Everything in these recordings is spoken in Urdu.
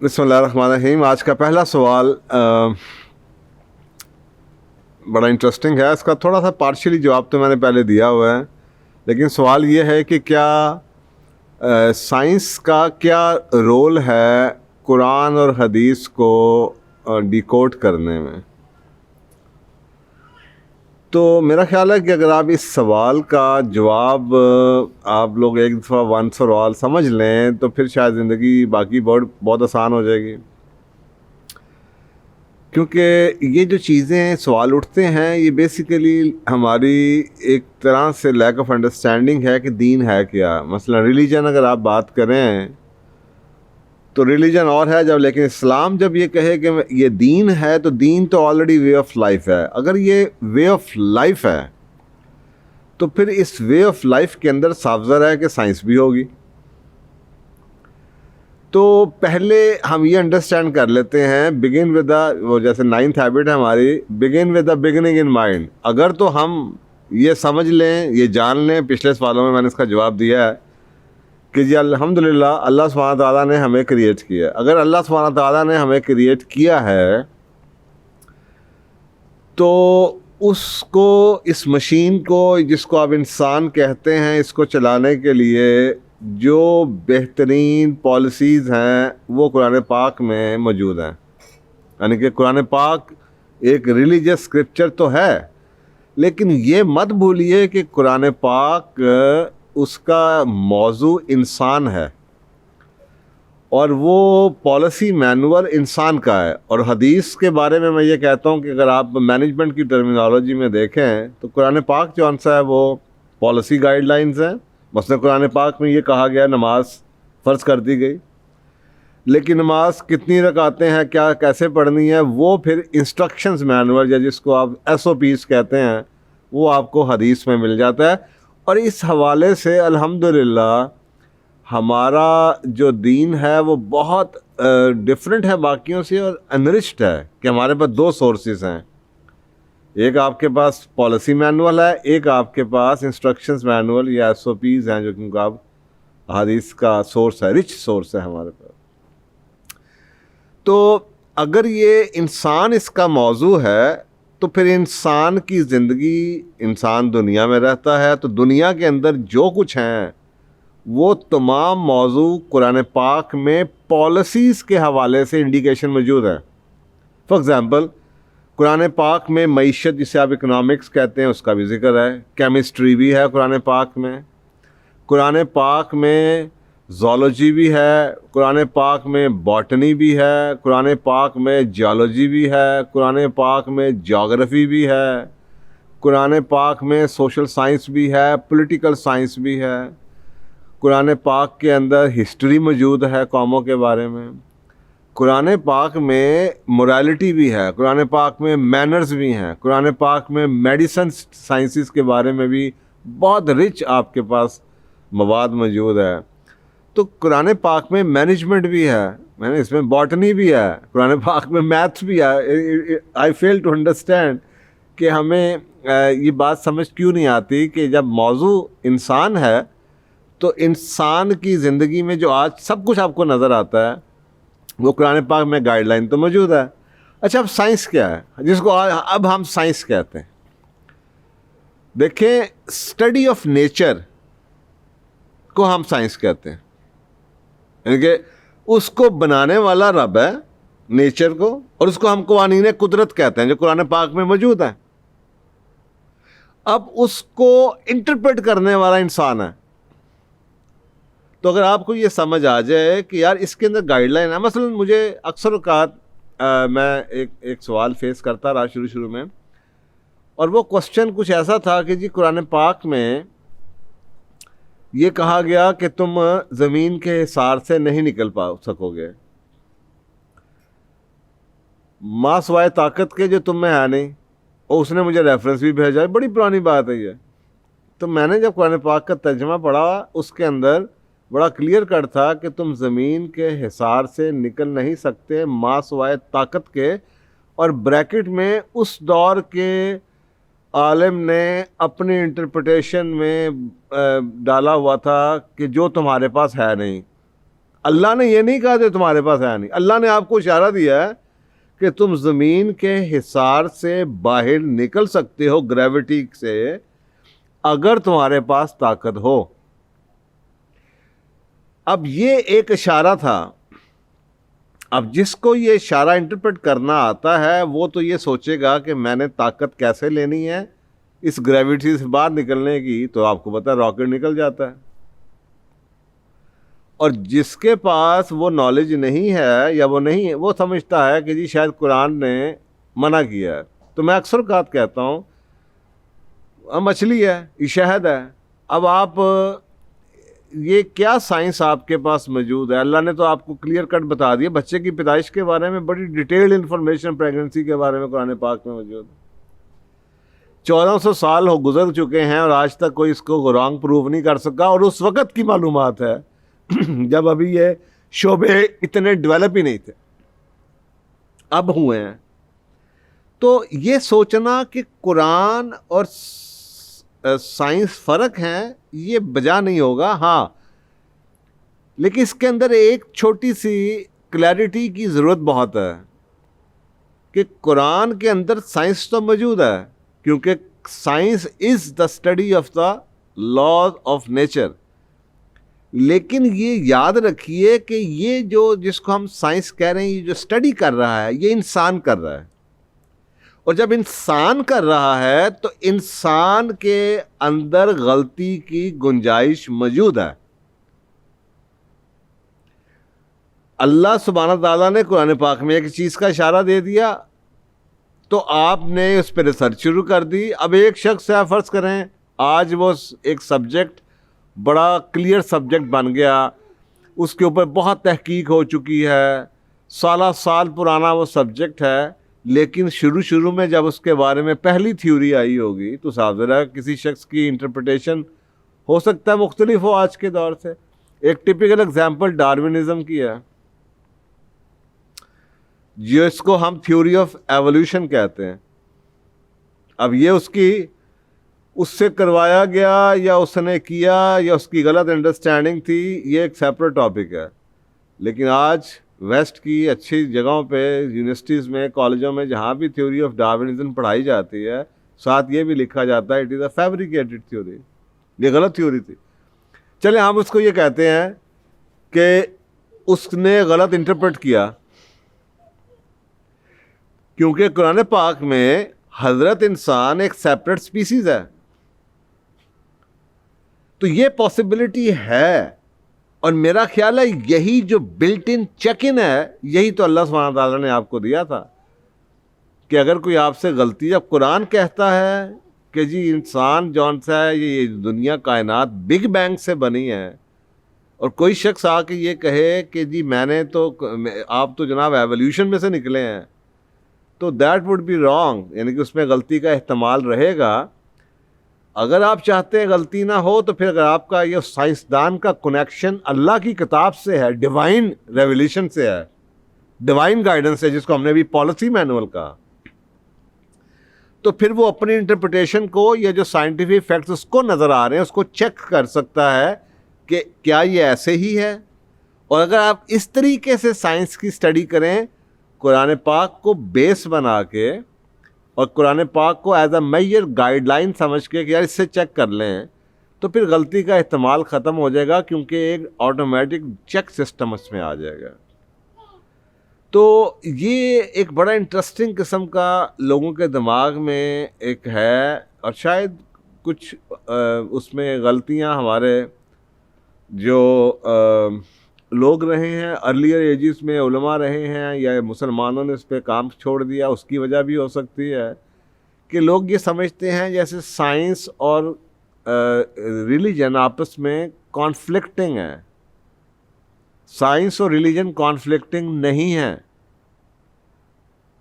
بسم اللہ الرحمن الرحیم. آج کا پہلا سوال بڑا انٹرسٹنگ ہے. اس کا تھوڑا سا پارشلی جواب تو میں نے پہلے دیا ہوا ہے, لیکن سوال یہ ہے کہ کیا سائنس کا کیا رول ہے قرآن اور حدیث کو ڈیکوڈ کرنے میں. تو میرا خیال ہے کہ اگر آپ اس سوال کا جواب آپ لوگ ایک دفعہ ونس فار آل سمجھ لیں تو پھر شاید زندگی باقی بہت آسان ہو جائے گی. کیونکہ یہ جو چیزیں سوال اٹھتے ہیں یہ بیسیکلی ہماری ایک طرح سے لیک آف انڈرسٹینڈنگ ہے کہ دین ہے کیا. مثلا ریلیجن اگر آپ بات کریں تو ریلیجن اور ہے جب, لیکن اسلام جب یہ کہے کہ یہ دین ہے تو دین تو آلریڈی وے آف لائف ہے. اگر یہ وے آف لائف ہے تو پھر اس وے آف لائف کے اندر صاف ظاہر ہے کہ سائنس بھی ہوگی. تو پہلے ہم یہ انڈرسٹینڈ کر لیتے ہیں بگن ود وہ جیسے 9th ہیبٹ ہے ہماری, begin with the beginning in mind. اگر تو ہم یہ سمجھ لیں, یہ جان لیں, پچھلے سوالوں میں نے اس کا جواب دیا ہے کہ جی الحمدللہ اللہ سبحانہ تعالیٰ نے ہمیں کریٹ کیا. اگر اللہ سبحانہ تعالیٰ نے ہمیں کریٹ کیا ہے تو اس کو, اس مشین کو جس کو آپ انسان کہتے ہیں, اس کو چلانے کے لیے جو بہترین پالیسیز ہیں وہ قرآن پاک میں موجود ہیں. یعنی کہ قرآن پاک ایک ریلیجس اسکرپچر تو ہے, لیکن یہ مت بھولیے کہ قرآن پاک اس کا موضوع انسان ہے اور وہ پالیسی مینول انسان کا ہے. اور حدیث کے بارے میں یہ کہتا ہوں کہ اگر آپ مینجمنٹ کی ٹرمینالوجی میں دیکھیں تو قرآن پاک جو سا ہے وہ پالیسی گائیڈ لائنز ہیں. مثلا قرآن پاک میں یہ کہا گیا نماز فرض کر دی گئی, لیکن نماز کتنی رکعتیں ہیں, کیا کیسے پڑھنی ہے, وہ پھر انسٹرکشنز مینول یا جس کو آپ SOPs کہتے ہیں وہ آپ کو حدیث میں مل جاتا ہے. اور اس حوالے سے الحمدللہ ہمارا جو دین ہے وہ بہت ڈفرینٹ ہے باقیوں سے اور انرچڈ ہے کہ ہمارے پاس دو سورسز ہیں. ایک آپ کے پاس پالیسی مینول ہے, ایک آپ کے پاس انسٹرکشنز مینول یا SOPs ہیں جو کیونکہ آپ حدیث کا سورس ہے, رچ سورس ہے ہمارے پاس. تو اگر یہ انسان اس کا موضوع ہے تو پھر انسان کی زندگی, انسان دنیا میں رہتا ہے تو دنیا کے اندر جو کچھ ہیں وہ تمام موضوع قرآن پاک میں پالیسیز کے حوالے سے انڈیکیشن موجود ہے. فار ایگزامپل قرآن پاک میں معیشت جسے آپ اکنامکس کہتے ہیں اس کا بھی ذکر ہے, کیمسٹری بھی ہے قرآن پاک میں, قرآن پاک میں زولوجی بھی ہے, قرآن پاک میں باٹنی بھی ہے, قرآن پاک میں جیولوجی بھی ہے, قرآن پاک میں جیوگرافی بھی ہے, قرآن پاک میں سوشل سائنس بھی ہے, پولیٹیکل سائنس بھی ہے, قرآن پاک کے اندر ہسٹری موجود ہے قوموں کے بارے میں, قرآن پاک میں مورالٹی بھی ہے, قرآن پاک میں مینرز بھی ہیں, قرآن پاک میں میڈیسن سائنسز کے بارے میں بھی بہت رچ آپ کے پاس مواد موجود ہے. تو قرآن پاک میں مینجمنٹ بھی ہے, میں نے اس میں باٹنی بھی ہے, قرآن پاک میں میتھس بھی ہے. آئی فیل ٹو انڈرسٹینڈ کہ ہمیں یہ بات سمجھ کیوں نہیں آتی کہ جب موضوع انسان ہے تو انسان کی زندگی میں جو آج سب کچھ آپ کو نظر آتا ہے وہ قرآن پاک میں گائیڈ لائن تو موجود ہے. اچھا اب سائنس کیا ہے جس کو اب ہم سائنس کہتے ہیں. دیکھیں اسٹڈی آف نیچر کو ہم سائنس کہتے ہیں, یعنی کہ اس کو بنانے والا رب ہے نیچر کو, اور اس کو ہم قوانین قدرت کہتے ہیں جو قرآن پاک میں موجود ہیں. اب اس کو انٹرپریٹ کرنے والا انسان ہے. تو اگر آپ کو یہ سمجھ آ جائے کہ یار اس کے اندر گائیڈ لائن ہے, مثلا مجھے اکثر اوقات میں ایک سوال فیس کرتا رہا شروع میں, اور وہ کوسچن کچھ ایسا تھا کہ جی قرآن پاک میں یہ کہا گیا کہ تم زمین کے حصار سے نہیں نکل سکو گے, ماں سوائے طاقت کے جو تم میں ہے نہیں, اور اس نے مجھے ریفرنس بھی بھیجا ہے, بڑی پرانی بات ہے یہ. تو میں نے جب قرآن پاک کا ترجمہ پڑھا اس کے اندر بڑا کلیئر کٹ تھا کہ تم زمین کے حصار سے نکل نہیں سکتے ماں سوائے طاقت کے, اور بریکٹ میں اس دور کے عالم نے اپنی انٹرپریٹیشن میں ڈالا ہوا تھا کہ جو تمہارے پاس ہے نہیں. اللہ نے یہ نہیں کہا کہ تمہارے پاس ہے نہیں، اللہ نے آپ کو اشارہ دیا ہے کہ تم زمین کے حصار سے باہر نکل سکتے ہو گریوٹی سے اگر تمہارے پاس طاقت ہو۔ اب یہ ایک اشارہ تھا، اب جس کو یہ اشارہ انٹرپریٹ کرنا آتا ہے وہ تو یہ سوچے گا کہ میں نے طاقت کیسے لینی ہے اس گریوٹی سے باہر نکلنے کی، تو آپ کو پتا ہے راکٹ نکل جاتا ہے۔ اور جس کے پاس وہ نالج نہیں ہے یا وہ نہیں ہے، وہ سمجھتا ہے کہ جی شاید قرآن نے منع کیا ہے۔ تو میں اکثر اوقات کہتا ہوں مچھلی ہے، یہ شہد ہے، اب آپ یہ کیا سائنس آپ کے پاس موجود ہے؟ اللہ نے تو آپ کو کلیئر کٹ بتا دیا، بچے کی پیدائش کے بارے میں بڑی ڈیٹیلڈ انفارمیشن پریگننسی کے بارے میں قرآن پاک میں موجود ہے۔ 1400 سال ہو گزر چکے ہیں اور آج تک کوئی اس کو رانگ پروو نہیں کر سکا، اور اس وقت کی معلومات ہے جب ابھی یہ شعبے اتنے ڈیولپ ہی نہیں تھے، اب ہوئے ہیں۔ تو یہ سوچنا کہ قرآن اور سائنس فرق ہیں یہ بجا نہیں ہوگا، ہاں، لیکن اس کے اندر ایک چھوٹی سی کلیئرٹی کی ضرورت بہت ہے کہ قرآن کے اندر سائنس تو موجود ہے، کیونکہ science is the study of the laws of nature, لیکن یہ یاد رکھیے کہ یہ جس کو ہم سائنس کہہ رہے ہیں، یہ جو اسٹڈی کر رہا ہے یہ انسان کر رہا ہے، اور جب انسان کر رہا ہے تو انسان کے اندر غلطی کی گنجائش موجود ہے۔ اللہ سبحانہ تعالیٰ نے قرآن پاک میں ایک چیز کا اشارہ دے دیا تو آپ نے اس پہ ریسرچ شروع کر دی۔ اب ایک شخص ہے، فرض کریں آج وہ ایک سبجیکٹ بڑا کلیئر سبجیکٹ بن گیا، اس کے اوپر بہت تحقیق ہو چکی ہے، سالہ سال پرانا وہ سبجیکٹ ہے، لیکن شروع میں جب اس کے بارے میں پہلی تھیوری آئی ہوگی تو صاف ظاہر ہے کسی شخص کی انٹرپریٹیشن ہو سکتا ہے مختلف ہو آج کے دور سے۔ ایک ٹپیکل اگزامپل ڈارونزم کی ہے، جس کو ہم تھیوری آف ایولیوشن کہتے ہیں۔ اب یہ اس سے کروایا گیا یا اس نے کیا یا اس کی غلط انڈرسٹینڈنگ تھی، یہ ایک سیپریٹ ٹاپک ہے، لیکن آج ویسٹ کی اچھی جگہوں پہ یونیورسٹیز میں، کالجوں میں جہاں بھی تھیوری آف ڈارونزم پڑھائی جاتی ہے، ساتھ یہ بھی لکھا جاتا ہے it is a fabricated theory, یہ غلط تھیوری تھی۔ چلے ہم اس کو یہ کہتے ہیں کہ اس نے غلط انٹرپریٹ کیا، کیونکہ قرآن پاک میں حضرت انسان ایک سیپریٹ سپیسیز ہے، تو یہ پاسبلٹی ہے، اور میرا خیال ہے یہی جو بلٹ ان چیک ان ہے، یہی تو اللہ سبحانہ تعالیٰ نے آپ کو دیا تھا کہ اگر کوئی آپ سے غلطی، جب قرآن کہتا ہے کہ جی انسان جون سا ہے، یہ دنیا کائنات بگ بینگ سے بنی ہے، اور کوئی شخص آ کے یہ کہے کہ جی آپ تو جناب ایولیوشن میں سے نکلے ہیں، تو دیٹ وڈ بی رانگ، یعنی کہ اس میں غلطی کا احتمال رہے گا۔ اگر آپ چاہتے ہیں غلطی نہ ہو تو پھر اگر آپ کا یہ سائنسدان کا کنیکشن اللہ کی کتاب سے ہے، ڈیوائن ریولیشن سے ہے، ڈیوائن گائیڈنس ہے، جس کو ہم نے بھی پالیسی مینول کہا، تو پھر وہ اپنی انٹرپریٹیشن کو یا جو سائنٹیفک فیکٹس اس کو نظر آ رہے ہیں اس کو چیک کر سکتا ہے کہ کیا یہ ایسے ہی ہے۔ اور اگر آپ اس طریقے سے سائنس کی اسٹڈی کریں قرآن پاک کو بیس بنا کے، اور قرآن پاک کو as a major guide line سمجھ کے کہ یار اس سے چیک کر لیں، تو پھر غلطی کا احتمال ختم ہو جائے گا، کیونکہ ایک آٹومیٹک چیک سسٹم اس میں آ جائے گا۔ تو یہ ایک بڑا انٹرسٹنگ قسم کا لوگوں کے دماغ میں ایک ہے، اور شاید کچھ اس میں غلطیاں ہمارے جو لوگ رہے ہیں ارلیئر ایجز میں، علماء رہے ہیں، یا مسلمانوں نے اس پہ کام چھوڑ دیا، اس کی وجہ بھی ہو سکتی ہے کہ لوگ یہ سمجھتے ہیں جیسے سائنس اور ریلیجن آپس میں کانفلکٹنگ ہے۔ سائنس اور ریلیجن کانفلکٹنگ نہیں ہے۔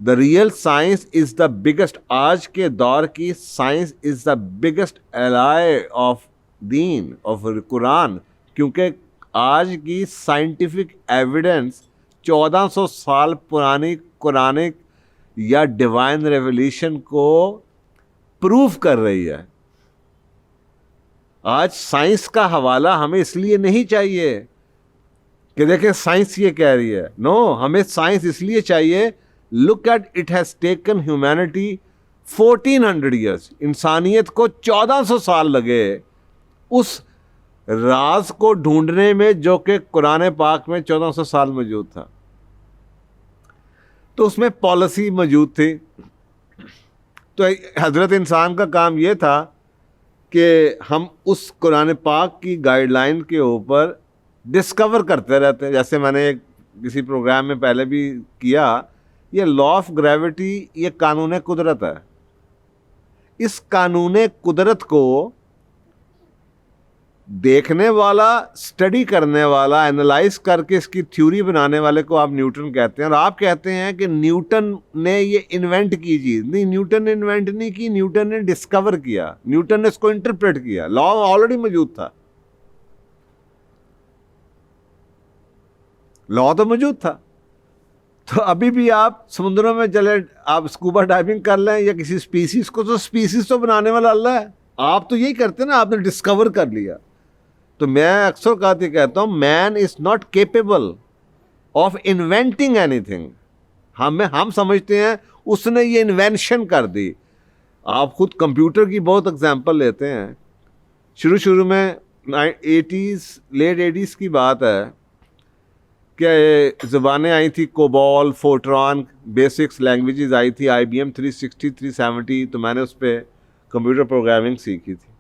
The real science is the biggest, آج کے دور کی science is the biggest ally of deen, of Quran, کیونکہ آج کی سائنٹیفک ایویڈنس 1400 سال پرانی قرآنک یا ڈیوائن ریولیشن کو پروف کر رہی ہے۔ آج سائنس کا حوالہ ہمیں اس لیے نہیں چاہیے کہ دیکھیں سائنس یہ کہہ رہی ہے. نو، ہمیں سائنس اس لیے چاہیے. Look at it has taken humanity 1400 years. انسانیت کو 1400 سال لگے اس راز کو ڈھونڈنے میں جو کہ قرآن پاک میں 1400 سال موجود تھا. تو اس میں پالیسی موجود تھی. تو حضرت انسان کا کام یہ تھا کہ ہم اس قرآن پاک کی گائیڈ لائن کے اوپر ڈسکور کرتے رہتے. جیسے میں نے کسی پروگرام میں پہلے بھی کیا، یہ لا آف گریوٹی یہ قانون قدرت ہے. اس قانون قدرت کو دیکھنے والا، اسٹڈی کرنے والا، اینالائز کر کے اس کی تھیوری بنانے والے کو آپ نیوٹن کہتے ہیں. اور آپ کہتے ہیں کہ نیوٹن نے یہ انوینٹ کی چیز. نہیں، نیوٹن نے انوینٹ نہیں کی، نیوٹن نے ڈسکور کیا، نیوٹن نے اس کو انٹرپریٹ کیا. لا آلریڈی موجود تھا، لا تو موجود تھا. تو ابھی بھی آپ سمندروں میں چلے، آپ اسکوبا ڈائیونگ کر لیں یا کسی اسپیسیز کو، تو اسپیسیز تو بنانے والا اللہ ہے. آپ تو یہی کرتے ہیں نا، آپ نے ڈسکور کر لیا. تو میں اکثر اوقات یہ کہتا ہوں، man is not capable of inventing anything. ہم سمجھتے ہیں اس نے یہ انوینشن کر دی. آپ خود کمپیوٹر کی بہت اگزامپل لیتے ہیں. شروع میں 80s لیٹ 80s کی بات ہے کہ زبانیں آئی تھی، کوبال، فورٹران، بیسکس لینگویجز آئی تھی، IBM 360 370. تو میں نے اس پہ کمپیوٹر پروگرامنگ سیکھی تھی.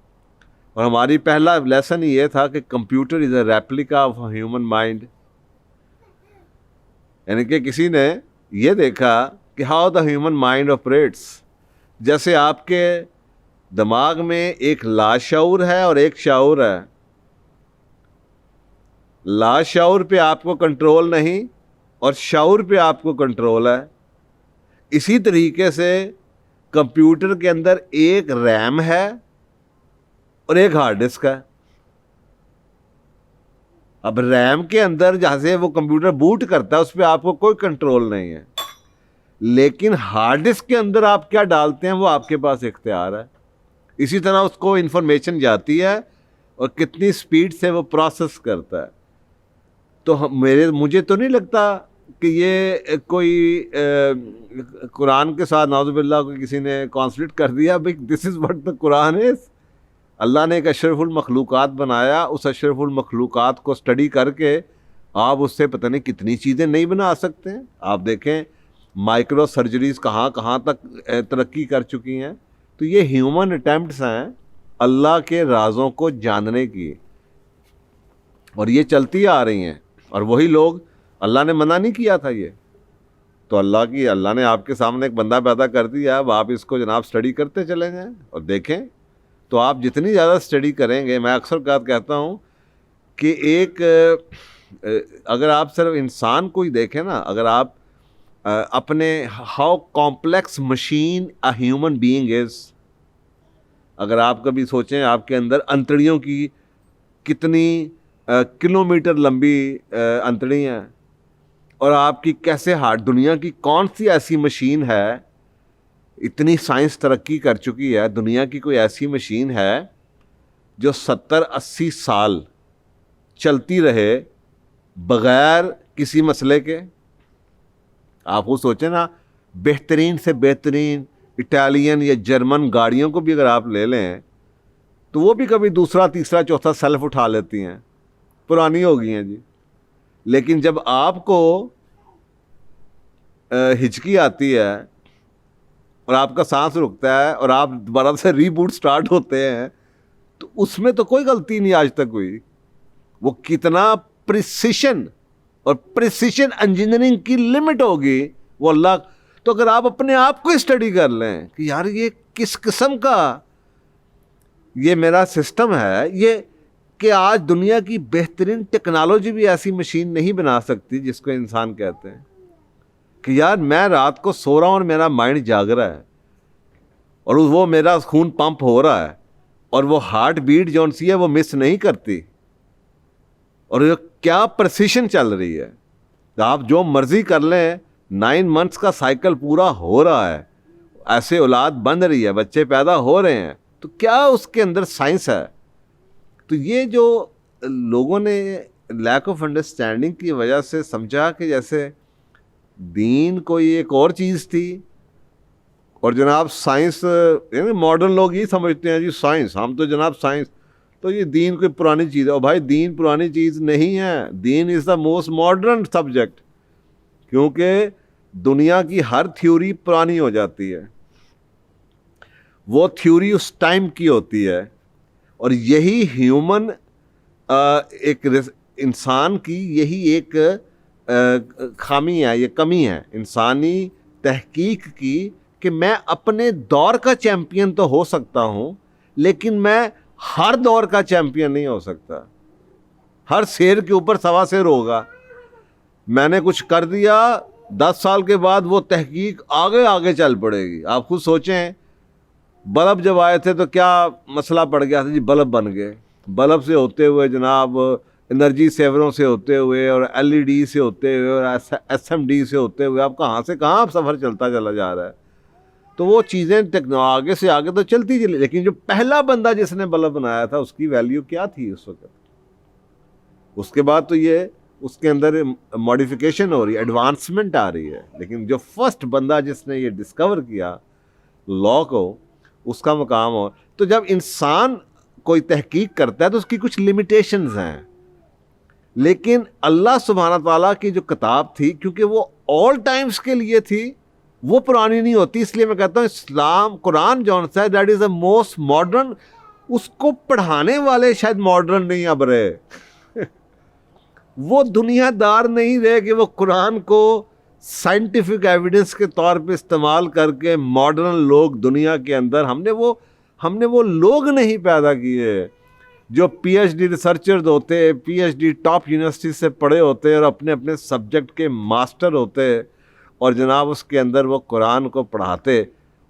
اور ہماری پہلا لیسن یہ تھا کہ computer is a replica of human mind. یعنی کہ کسی نے یہ دیکھا کہ how the human mind operates. جیسے آپ کے دماغ میں ایک لاشعور ہے اور ایک شعور ہے. لاشعور پہ آپ کو کنٹرول نہیں اور شعور پہ آپ کو کنٹرول ہے. اسی طریقے سے کمپیوٹر کے اندر ایک ریم ہے اور ایک ہارڈ ڈسک ہے. اب ریم کے اندر جہاں سے وہ کمپیوٹر بوٹ کرتا ہے اس پہ آپ کو کوئی کنٹرول نہیں ہے، لیکن ہارڈ ڈسک کے اندر آپ کیا ڈالتے ہیں وہ آپ کے پاس اختیار ہے. اسی طرح اس کو انفارمیشن جاتی ہے اور کتنی سپیڈ سے وہ پروسیس کرتا ہے. تو مجھے تو نہیں لگتا کہ یہ کوئی قرآن کے ساتھ نعوذ باللہ کو کسی نے کانفلکٹ کر دیا. بھائی دس از واٹ دا قرآن از. اللہ نے ایک اشرف المخلوقات بنایا، اس اشرف المخلوقات کو اسٹڈی کر کے آپ اس سے پتہ نہیں کتنی چیزیں نہیں بنا سکتے ہیں. آپ دیکھیں مائکرو سرجریز کہاں تک ترقی کر چکی ہیں. تو یہ ہیومن اٹیمپٹس ہیں اللہ کے رازوں کو جاننے کی، اور یہ چلتی آ رہی ہیں. اور وہی لوگ، اللہ نے منع نہیں کیا تھا یہ تو اللہ نے آپ کے سامنے ایک بندہ پیدا کر دیا. اب آپ اس کو جناب اسٹڈی کرتے چلے جائیں اور دیکھیں. تو آپ جتنی زیادہ اسٹڈی کریں گے، میں اکثر اوقات کہتا ہوں کہ اگر آپ صرف انسان کو ہی دیکھیں نا، اگر آپ اپنے how complex machine a human being is, اگر آپ کبھی سوچیں آپ کے اندر انتڑیوں کی کتنی کلومیٹر لمبی انتڑی ہیں، اور آپ کی کیسے ہارٹ، دنیا کی کون سی ایسی مشین ہے، اتنی سائنس ترقی کر چکی ہے، دنیا کی کوئی ایسی مشین ہے جو 70-80 سال چلتی رہے بغیر کسی مسئلے کے؟ آپ وہ سوچیں نا، بہترین سے بہترین اٹالین یا جرمن گاڑیوں کو بھی اگر آپ لے لیں تو وہ بھی کبھی دوسرا تیسرا چوتھا سیلف اٹھا لیتی ہیں، پرانی ہو گئی ہیں جی. لیکن جب آپ کو ہچکی آتی ہے اور آپ کا سانس رکتا ہے اور آپ دوبارہ سے ری بوٹ سٹارٹ ہوتے ہیں، تو اس میں تو کوئی غلطی نہیں آج تک ہوئی. وہ کتنا پریسیشن اور پریسیشن انجینئرنگ کی لمٹ ہوگی وہ اللہ. تو اگر آپ اپنے آپ کو اسٹڈی کر لیں کہ یار یہ کس قسم کا یہ میرا سسٹم ہے، یہ کہ آج دنیا کی بہترین ٹیکنالوجی بھی ایسی مشین نہیں بنا سکتی جس کو انسان کہتے ہیں. کہ یار میں رات کو سو رہا ہوں اور میرا مائنڈ جاگ رہا ہے اور وہ میرا خون پمپ ہو رہا ہے اور وہ ہارٹ بیٹ جون سی ہے وہ مس نہیں کرتی، اور یہ کیا پرسیشن چل رہی ہے. آپ جو مرضی کر لیں، 9 months کا سائیکل پورا ہو رہا ہے، ایسے اولاد بن رہی ہے، بچے پیدا ہو رہے ہیں. تو کیا اس کے اندر سائنس ہے؟ تو یہ جو لوگوں نے لیک آف انڈرسٹینڈنگ کی وجہ سے سمجھا کہ جیسے دین کوئی ایک اور چیز تھی، اور جناب سائنس، یعنی ماڈرن لوگ یہ سمجھتے ہیں جی سائنس، ہم تو جناب سائنس، تو یہ دین کوئی پرانی چیز ہے. اور بھائی دین پرانی چیز نہیں ہے، دین از دا موسٹ ماڈرن سبجیکٹ، کیونکہ دنیا کی ہر تھیوری پرانی ہو جاتی ہے، وہ تھیوری اس ٹائم کی ہوتی ہے. اور یہی ہیومن ایک انسان کی یہی ایک خامی ہے، یہ کمی ہے انسانی تحقیق کی، کہ میں اپنے دور کا چیمپئن تو ہو سکتا ہوں لیکن میں ہر دور کا چیمپئن نہیں ہو سکتا. ہر شیر کے اوپر سوا شیر ہوگا. میں نے کچھ کر دیا، 10 سال کے بعد وہ تحقیق آگے آگے چل پڑے گی. آپ خود سوچیں، بلب جب آئے تھے تو کیا مسئلہ پڑ گیا تھا جی؟ بلب بن گئے. بلب سے ہوتے ہوئے جناب انرجی سیوروں سے ہوتے ہوئے اور LED سے ہوتے ہوئے اور SMD سے ہوتے ہوئے اب کہاں سے کہاں اب سفر چلتا چلا جا رہا ہے. تو وہ چیزیں آگے سے آگے تو چلتی چلی، لیکن جو پہلا بندہ جس نے بلب بنایا تھا اس کی ویلیو کیا تھی اس وقت؟ اس کے بعد تو یہ اس کے اندر ماڈیفیکیشن ہو رہی ہے، ایڈوانسمنٹ آ رہی ہے، لیکن جو فرسٹ بندہ جس نے یہ ڈسکور کیا لا کو، اس کا مقام ہو. تو جب انسان کوئی تحقیق کرتا ہے تو اس کی کچھ لمیٹیشنز ہیں، لیکن اللہ سبحانہ تعالیٰ کی جو کتاب تھی، کیونکہ وہ آل ٹائمز کے لیے تھی، وہ پرانی نہیں ہوتی. اس لیے میں کہتا ہوں اسلام، قرآن جون سا that is a most modern. اس کو پڑھانے والے شاید ماڈرن نہیں اب رہے وہ دنیا دار نہیں رہے کہ وہ قرآن کو سائنٹیفک ایویڈنس کے طور پہ استعمال کر کے ماڈرن لوگ دنیا کے اندر، ہم نے وہ لوگ نہیں پیدا کیے جو PhD ریسرچرز ہوتے، PhD ٹاپ یونیورسٹی سے پڑھے ہوتے اور اپنے اپنے سبجیکٹ کے ماسٹر ہوتے، اور جناب اس کے اندر وہ قرآن کو پڑھاتے.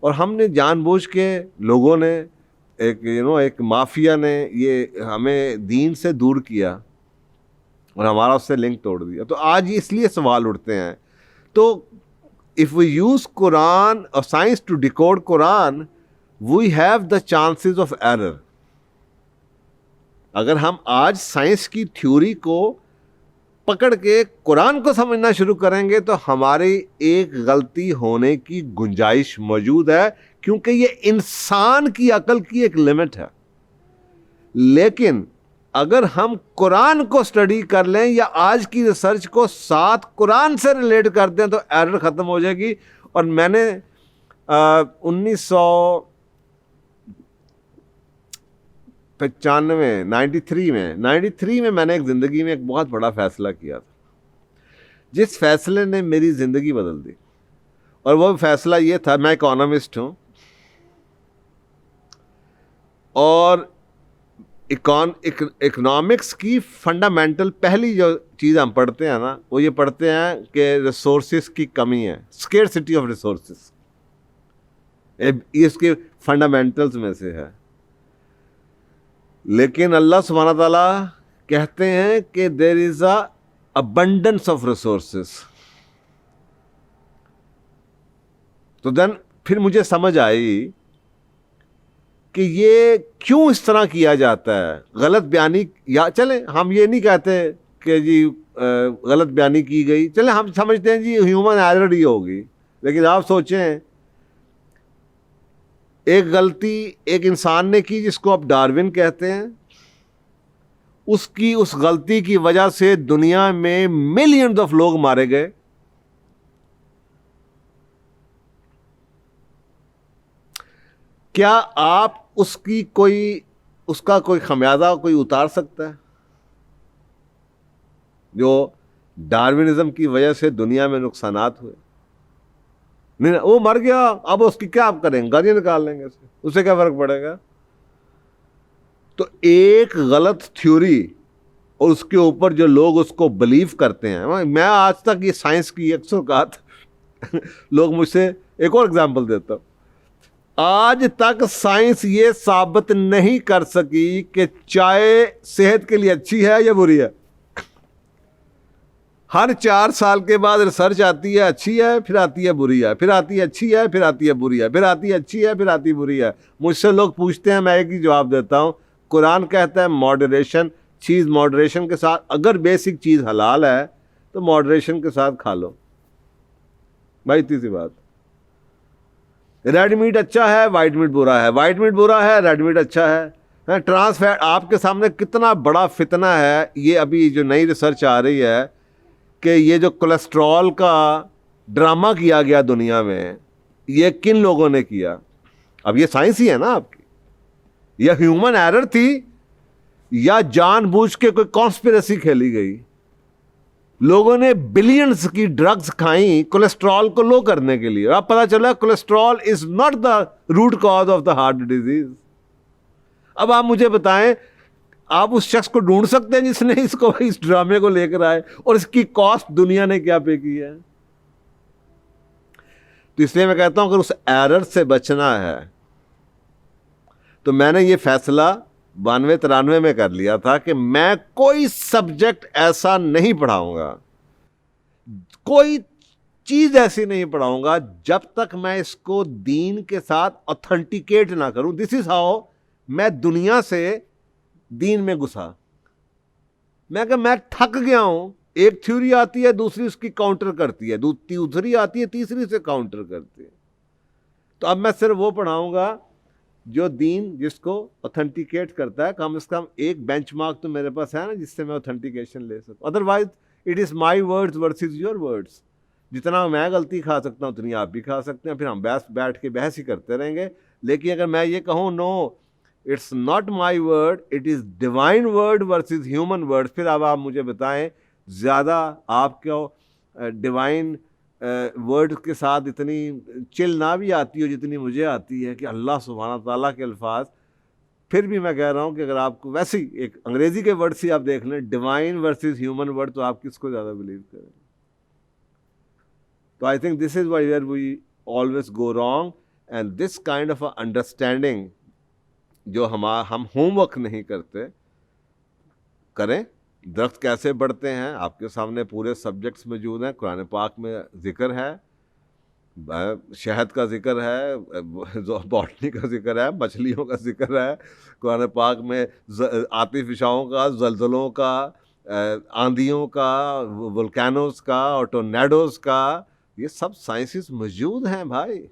اور ہم نے جان بوجھ کے لوگوں نے ایک مافیا نے یہ ہمیں دین سے دور کیا اور ہمارا اس سے لنک توڑ دیا. تو آج اس لیے سوال اٹھتے ہیں. تو if we use Quran or science to decode Quran, we have the chances of error. اگر ہم آج سائنس کی تھیوری کو پکڑ کے قرآن کو سمجھنا شروع کریں گے تو ہماری ایک غلطی ہونے کی گنجائش موجود ہے، کیونکہ یہ انسان کی عقل کی ایک لمٹ ہے. لیکن اگر ہم قرآن کو اسٹڈی کر لیں یا آج کی ریسرچ کو ساتھ قرآن سے ریلیٹ کرتے ہیں تو ایرر ختم ہو جائے گی. اور میں نے 93 میں میں نے ایک زندگی میں ایک بہت بڑا فیصلہ کیا تھا، جس فیصلے نے میری زندگی بدل دی. اور وہ فیصلہ یہ تھا، میں اکانومسٹ ہوں، اور اکنامکس کی فنڈامنٹل پہلی جو چیز ہم پڑھتے ہیں نا، وہ یہ پڑھتے ہیں کہ ریسورسز کی کمی ہے، اسکیرسٹی آف ریسورسز، یہ اس کے فنڈامنٹلز میں سے ہے. لیکن اللہ سبحانہ تعالیٰ کہتے ہیں کہ دیر از اے ابنڈنس آف ریسورسز. تو دین پھر مجھے سمجھ آئی کہ یہ کیوں اس طرح کیا جاتا ہے. غلط بیانی، یا چلیں ہم یہ نہیں کہتے کہ جی غلط بیانی کی گئی، چلیں ہم سمجھتے ہیں جی ہیومن ایرر ہی ہوگی. لیکن آپ سوچیں، ایک غلطی ایک انسان نے کی جس کو آپ ڈارون کہتے ہیں، اس غلطی کی وجہ سے دنیا میں ملینز آف لوگ مارے گئے. کیا آپ اس کا کوئی خمیازہ کوئی اتار سکتا ہے؟ جو ڈارونزم کی وجہ سے دنیا میں نقصانات ہوئے، نہیں، وہ مر گیا، اب اس کی کیا آپ کریں گے؟ گالیاں نکال لیں گے، اسے کیا فرق پڑے گا؟ تو ایک غلط تھیوری اور اس کے اوپر جو لوگ اس کو بلیو کرتے ہیں، میں آج تک یہ سائنس کی اکثر اوقات لوگ مجھ سے ایک اور اگزامپل دیتا ہوں، آج تک سائنس یہ ثابت نہیں کر سکی کہ چائے صحت کے لیے اچھی ہے یا بری ہے. ہر 4 سال کے بعد ریسرچ آتی ہے، اچھی ہے، پھر آتی ہے بری ہے، پھر آتی ہے اچھی ہے، پھر آتی ہے بری ہے، پھر آتی ہے اچھی ہے، پھر آتی بری ہے. مجھ سے لوگ پوچھتے ہیں، میں ایک ہی جواب دیتا ہوں، قرآن کہتا ہے ماڈریشن چیز ماڈریشن کے ساتھ، اگر بیسک چیز حلال ہے تو ماڈریشن کے ساتھ کھا لو بھائی، اتنی سی بات. ریڈ میٹ اچھا ہے، وائٹ میٹ برا ہے، وائٹ میٹ برا ہے، ریڈ میٹ اچھا ہے. ٹرانس فیٹ آپ کے سامنے کتنا بڑا فتنہ ہے. یہ ابھی جو نئی ریسرچ آ رہی ہے کہ یہ جو کولیسٹرول کا ڈرامہ کیا گیا دنیا میں، یہ کن لوگوں نے کیا؟ اب یہ سائنس ہی ہے نا آپ کی، یا ہیومن ایرر تھی، یا جان بوجھ کے کوئی کانسپریسی کھیلی گئی. لوگوں نے بلینز کی ڈرگز کھائیں کولیسٹرول کو لو کرنے کے لیے. اب پتا چلا cholesterol is not the root cause of the heart disease. اب آپ مجھے بتائیں، آپ اس شخص کو ڈھونڈ سکتے ہیں جس نے اس ڈرامے کو لے کر آئے، اور اس کی کاسٹ دنیا نے کیا پے کی ہے؟ تو اس لیے میں کہتا ہوں اگر اس ایرر سے بچنا ہے تو میں نے یہ فیصلہ 92-93 میں کر لیا تھا کہ میں کوئی سبجیکٹ ایسا نہیں پڑھاؤں گا، کوئی چیز ایسی نہیں پڑھاؤں گا جب تک میں اس کو دین کے ساتھ اوتھینٹیکیٹ نہ کروں. دس از ہاؤ میں دنیا سے دین میں گھسا. میں کہ میں تھک گیا ہوں، ایک تھیوری آتی ہے، دوسری اس کی کاؤنٹر کرتی ہے، دوسری آتی ہے، تیسری سے کاؤنٹر کرتی ہے. تو اب میں صرف وہ پڑھاؤں گا جو دین جس کو اوتھینٹیکیٹ کرتا ہے. کم از کم ایک بینچ مارک تو میرے پاس ہے نا جس سے میں اوتھینٹیکیشن لے سکوں. Otherwise it is my words versus your words. جتنا میں غلطی کھا سکتا ہوں اتنی آپ بھی کھا سکتے ہیں، پھر ہم بیٹھ کے بحث ہی کرتے رہیں گے. لیکن اگر میں یہ کہوں no it's not my word, it is divine word versus human word, پھر اب آپ مجھے بتائیں زیادہ آپ کو ڈیوائن ورڈ کے ساتھ اتنی چل نہ بھی آتی ہو جتنی مجھے آتی ہے کہ اللہ سبحانہ تعالیٰ کے الفاظ. پھر بھی میں کہہ رہا ہوں کہ اگر آپ کو ویسے ہی ایک انگریزی کے ورڈ سے آپ دیکھ لیں ڈیوائن ورسز ہیومن ورڈ، تو آپ کس کو زیادہ بلیو کریں؟ تو I think this is where we always go wrong. And this kind of understanding جو ہم ہوم ورک نہیں کریں. درخت کیسے بڑھتے ہیں آپ کے سامنے پورے سبجیکٹس موجود ہیں. قرآن پاک میں ذکر ہے، شہد کا ذکر ہے، باٹنی کا ذکر ہے، مچھلیوں کا ذکر ہے. قرآن پاک میں آتش فشاؤں کا، زلزلوں کا، آندھیوں کا، ولکینوز کا اور ٹورنیڈوز کا، یہ سب سائنسز موجود ہیں بھائی.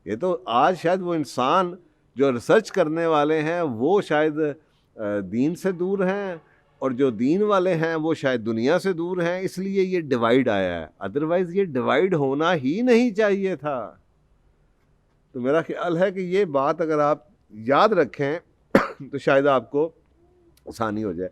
یہ تو آج شاید وہ انسان جو ریسرچ کرنے والے ہیں وہ شاید دین سے دور ہیں، اور جو دین والے ہیں وہ شاید دنیا سے دور ہیں، اس لیے یہ ڈیوائیڈ آیا ہے. ادروائز یہ ڈیوائیڈ ہونا ہی نہیں چاہیے تھا. تو میرا خیال ہے کہ یہ بات اگر آپ یاد رکھیں تو شاید آپ کو آسانی ہو جائے.